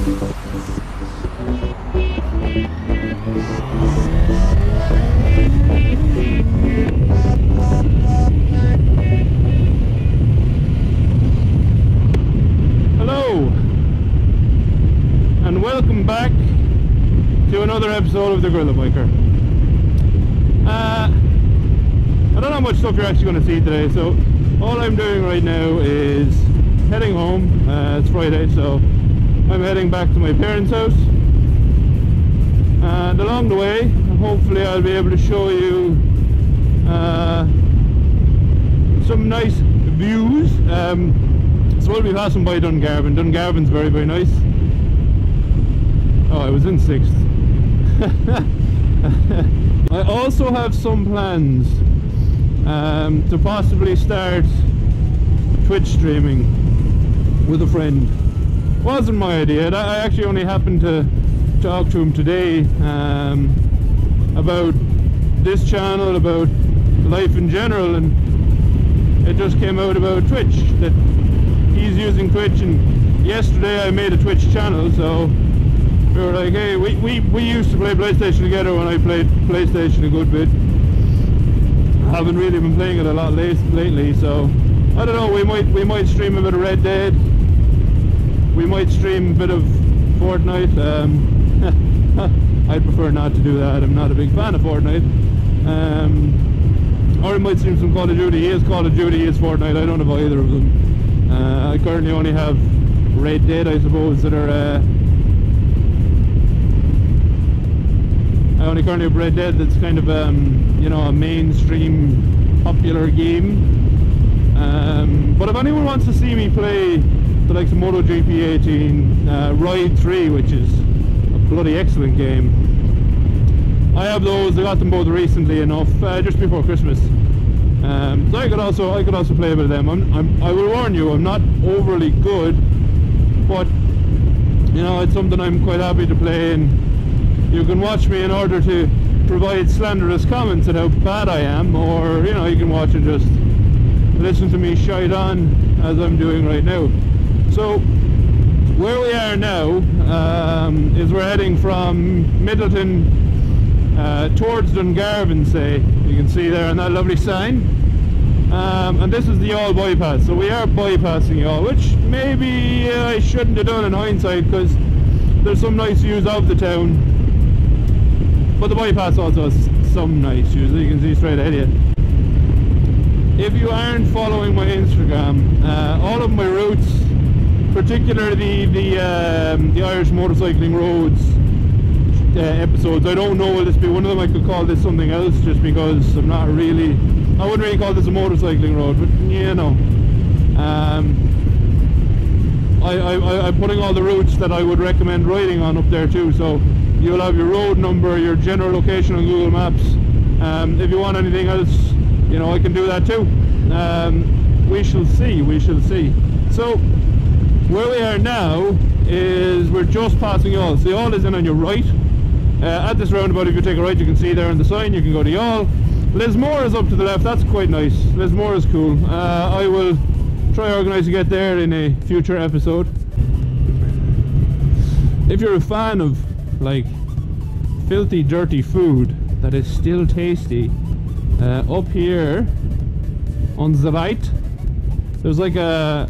And welcome back to another episode of the GorillaBiker. I don't know how much stuff you're actually going to see today, so all I'm doing right now is heading home. It's Friday, so I'm heading back to my parents' house, and along the way hopefully I'll be able to show you some nice views. So we'll be passing by Dungarvan. Dungarvan's very, very nice. Oh, I was in 6th. I also have some plans to possibly start Twitch streaming with a friend. Wasn't my idea. I actually only happened to talk to him today about this channel, about life in general, and it just came out about Twitch, that he's using Twitch, and yesterday I made a Twitch channel, so we were like, hey, we used to play PlayStation together when I played PlayStation a good bit. I haven't really been playing it a lot lately, so I don't know, we might stream a bit of Red Dead, we might stream a bit of Fortnite. I'd prefer not to do that, I'm not a big fan of Fortnite. Or we might stream some Call of Duty. He is Call of Duty, he is Fortnite, I don't have either of them. I currently only have Red Dead, I suppose, that are I only currently have Red Dead that's kind of you know, a mainstream popular game. But if anyone wants to see me play the likes of MotoGP 18, Ride 3, which is a bloody excellent game, I have those. I got them both recently enough, just before Christmas. So I could also play a bit of them. I will warn you, I'm not overly good, but you know, it's something I'm quite happy to play, and you can watch me in order to provide slanderous comments at how bad I am, or you know, you can watch and just listen to me shite on as I'm doing right now. So where we are now is we're heading from Middleton towards Dungarvan, say. You can see there on that lovely sign. And this is the Yall bypass, so we are bypassing Yall, which maybe I shouldn't have done in hindsight, because there's some nice views of the town, but the bypass also has some nice views that you can see straight ahead of you. If you aren't following my Instagram, all of my routes, particularly the Irish Motorcycling Roads episodes, I don't know, will this be one of them? I could call this something else, just because I wouldn't really call this a motorcycling road, but you know, I'm putting all the routes that I would recommend riding on up there too, so you'll have your road number, your general location on Google Maps. If you want anything else, you know, I can do that too. We shall see. So where we are now is we're just passing Yall. So Yall is in on your right. At this roundabout, if you take a right, you can see there on the sign, you can go to Yall. Lismore is up to the left. That's quite nice. Lismore is cool. I will try organise to get there in a future episode. If you're a fan of like filthy, dirty food that is still tasty, up here on the right, there's like a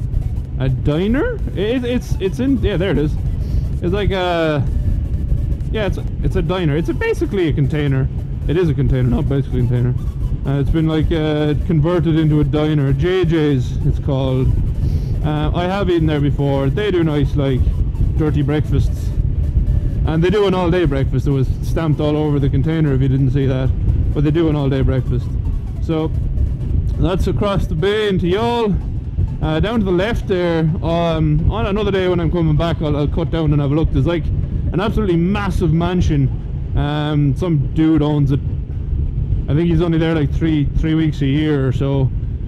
diner. It's in, yeah, there it is. It's like a, yeah, it's a diner. It's basically a container. It is a container, not basically a container. It's been like converted into a diner. JJ's it's called. I have eaten there before. They do nice like dirty breakfasts, and they do an all-day breakfast. It was stamped all over the container if you didn't see that, but they do an all-day breakfast. So that's across the bay into Yall. Down to the left there, on another day when I'm coming back, I'll cut down and have a look. There's like an absolutely massive mansion. Some dude owns it. I think he's only there like three weeks a year or so,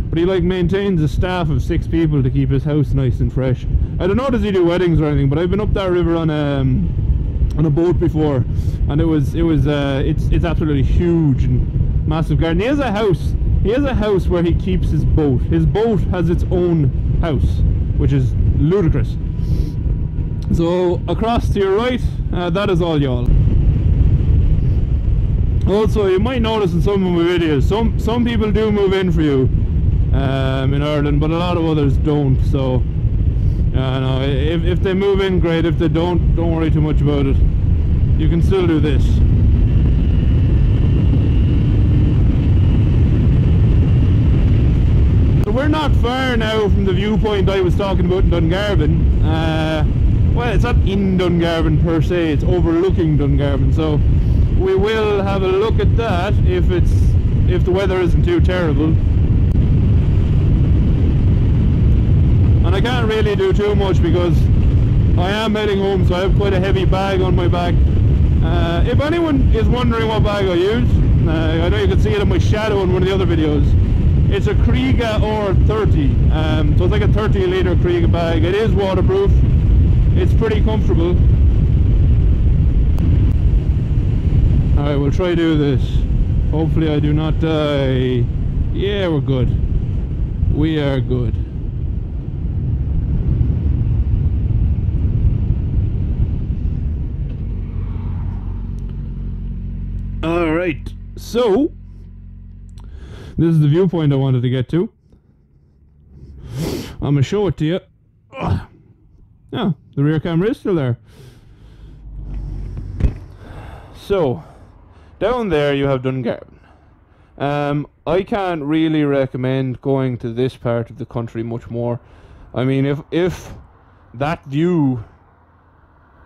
but he like maintains a staff of 6 people to keep his house nice and fresh. I don't know, does he do weddings or anything, but I've been up that river on a boat before, and it's absolutely huge and massive garden. He has a house where he keeps his boat. His boat has its own house, which is ludicrous. So across to your right, that is all y'all. Also, you might notice in some of my videos, some people do move in for you in Ireland, but a lot of others don't. So no, if they move in, great. If they don't worry too much about it. You can still do this. So we're not far now from the viewpoint I was talking about in Dungarvan. Well, it's not in Dungarvan per se, it's overlooking Dungarvan. So we will have a look at that if the weather isn't too terrible. And I can't really do too much because I am heading home, so I have quite a heavy bag on my back. If anyone is wondering what bag I use, I know you can see it in my shadow in one of the other videos. It's a Kriega R30, so it's like a 30 litre Kriega bag. It is waterproof, it's pretty comfortable. Alright, we'll try to do this. Hopefully I do not die. Yeah, we're good. We are good. Alright, so this is the viewpoint I wanted to get to. I'm gonna show it to you. Oh, the rear camera is still there. So down there you have Dungarvan. I can't really recommend going to this part of the country much more. I mean, if that view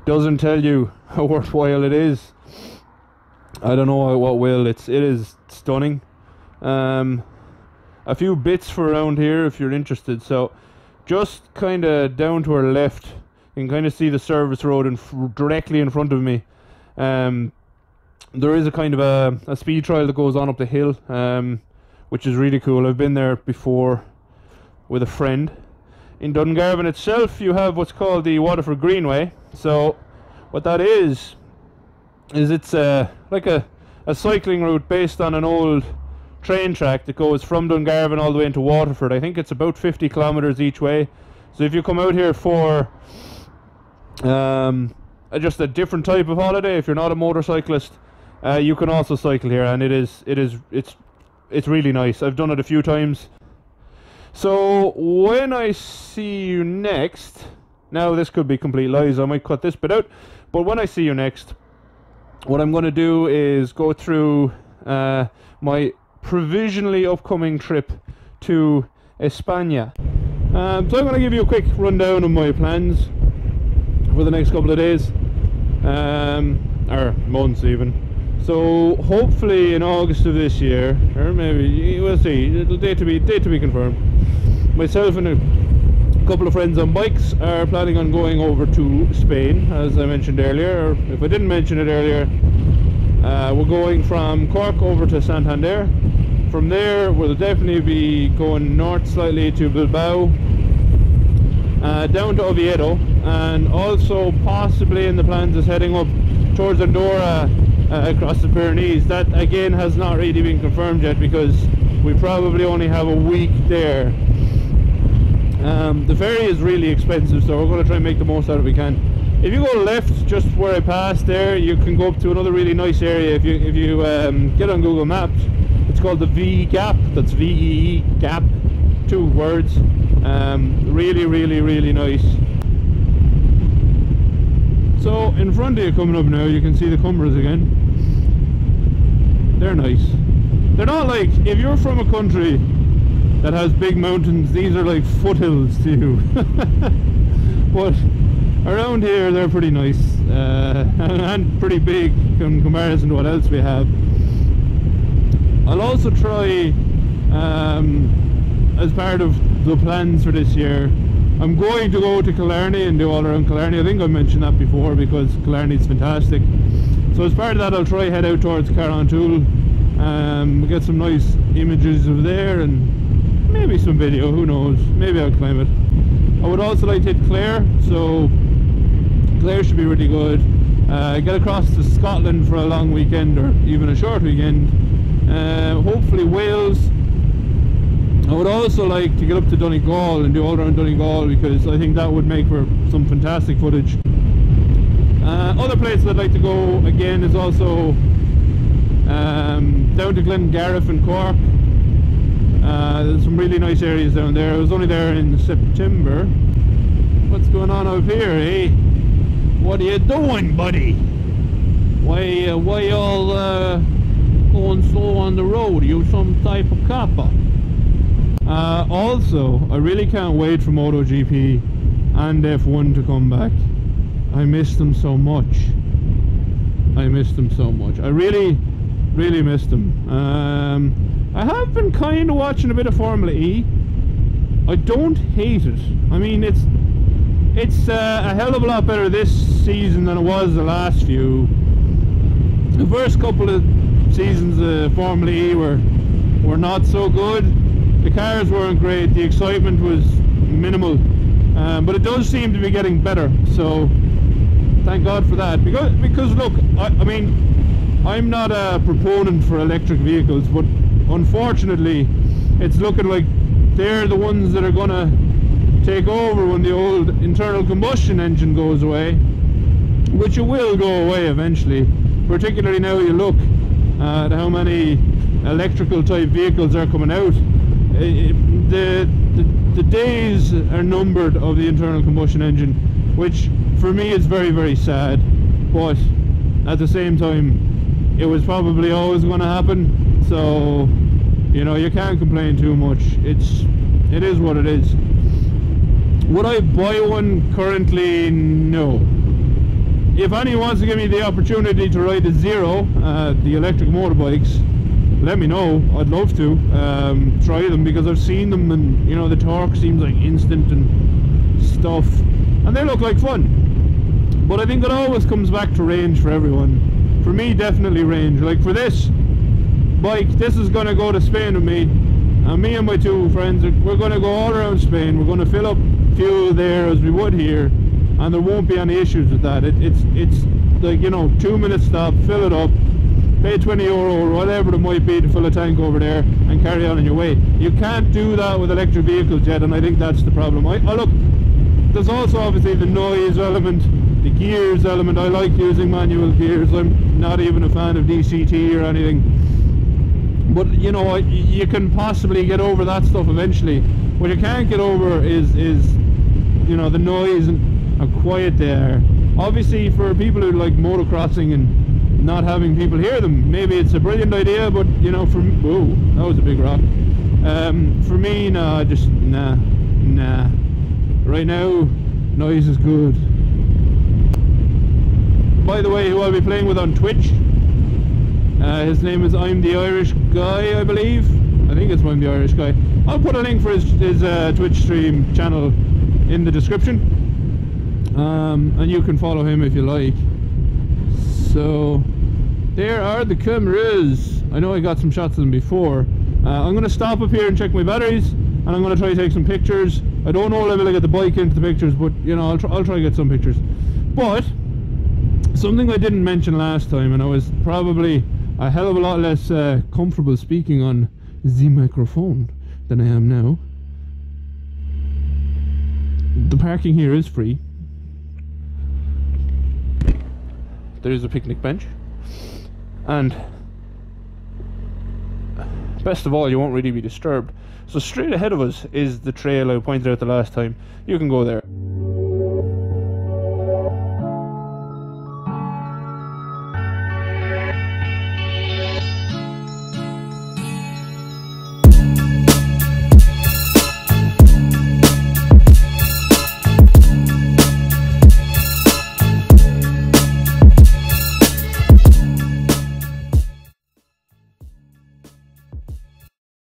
doesn't tell you how worthwhile it is, I don't know what will. It is stunning. A few bits for around here if you're interested. So just kind of down to our left, you can kind of see the service road directly in front of me. There is a kind of a speed trail that goes on up the hill, which is really cool. I've been there before with a friend. In Dungarvan itself, you have what's called the Waterford Greenway. So what that is it's like a cycling route based on an old train track that goes from Dungarvan all the way into Waterford. I think it's about 50 kilometers each way. So if you come out here for just a different type of holiday, if you're not a motorcyclist, you can also cycle here, and it's really nice. I've done it a few times. So when I see you next, now this could be complete lies, I might cut this bit out, but when I see you next, what I'm going to do is go through my provisionally upcoming trip to España. So I'm going to give you a quick rundown of my plans for the next couple of days, or months even. So hopefully in August of this year, or maybe we'll see. It'll date to be confirmed. Myself and a couple of friends on bikes are planning on going over to Spain, as I mentioned earlier. Or if I didn't mention it earlier, we're going from Cork over to Santander. From there, we'll definitely be going north slightly to Bilbao, down to Oviedo, and also possibly in the plans is heading up towards Andorra, across the Pyrenees. That again has not really been confirmed yet because we probably only have a week there. The ferry is really expensive, so we're going to try and make the most out of it we can. If you go left, just where I passed there, you can go up to another really nice area. If you get on Google Maps, it's called the V Gap. That's V-E-E Gap, 2 words. Really nice. So in front of you coming up now, you can see the Cumbras again. They're nice. They're not like, if you're from a country that has big mountains, these are like foothills to you. But around here they're pretty nice, and pretty big in comparison to what else we have. I'll also try, as part of the plans for this year, I'm going to go to Killarney and do all around Killarney. I think I mentioned that before because Killarney is fantastic. So as part of that, I'll try head out towards Carrantoul, get some nice images of there and maybe some video, who knows, maybe I'll climb it. I would also like to hit Clare, so Clare should be really good. Get across to Scotland for a long weekend or even a short weekend. Hopefully Wales, I would also like to get up to Donegal and do all around Donegal, because I think that would make for some fantastic footage. Other places I'd like to go again is also down to Glengarriff in Cork. There's some really nice areas down there. I was only there in September. What's going on up here, eh? What are you doing, buddy? Why all going slow on the road? Are you some type of copper? Also, I really can't wait for MotoGP and F1 to come back. I miss them so much. I miss them so much. I really miss them. I have been kind of watching a bit of Formula E. I don't hate it. I mean, it's a hell of a lot better this season than it was the last few. The first couple of seasons of Formula E were not so good. The cars weren't great. The excitement was minimal. But it does seem to be getting better. So thank God for that. Because look, I mean, I'm not a proponent for electric vehicles, but unfortunately, it's looking like they're the ones that are gonna take over when the old internal combustion engine goes away, which it will go away eventually. Particularly now you look at how many electrical type vehicles are coming out. The days are numbered of the internal combustion engine, which for me is very sad, but at the same time it was probably always going to happen, so you know, you can't complain too much. It is what it is. Would I buy one currently? No. If anyone wants to give me the opportunity to ride a Zero, the electric motorbikes, let me know. I'd love to try them, because I've seen them and you know, the torque seems like instant and stuff, and they look like fun. But I think it always comes back to range for everyone. For me, definitely range. Like for this bike, this is going to go to Spain with me, and me and my two friends, we're going to go all around Spain. We're going to fill up fuel there as we would here, and there won't be any issues with that. It's like, you know, 2-minute stop, fill it up, pay €20 or whatever it might be to fill a tank over there, and carry on your way. You can't do that with electric vehicles yet, and I think that's the problem. Look, there's also obviously the noise element, the gears element. I like using manual gears. I'm not even a fan of DCT or anything. But you know, you can possibly get over that stuff eventually. What you can't get over is you know, the noise and how quiet they are. Obviously, for people who like motocrossing and not having people hear them, maybe it's a brilliant idea, but you know, whoa, that was a big rock. For me, nah, just nah. Right now, noise is good. By the way, who I'll be playing with on Twitch, his name is I'm the Irish Guy, I believe. I think it's I'm the Irish Guy. I'll put a link for his Twitch stream channel in the description, and you can follow him if you like. So there are the cameras. I know I got some shots of them before. I'm going to stop up here and check my batteries, and I'm going to try to take some pictures. I don't know if I'll get the bike into the pictures, but you know, I'll try to get some pictures. But something I didn't mention last time, and I was probably a hell of a lot less comfortable speaking on the microphone than I am now. The parking here is free. There is a picnic bench, and best of all, you won't really be disturbed. So straight ahead of us is the trail I pointed out the last time. You can go there.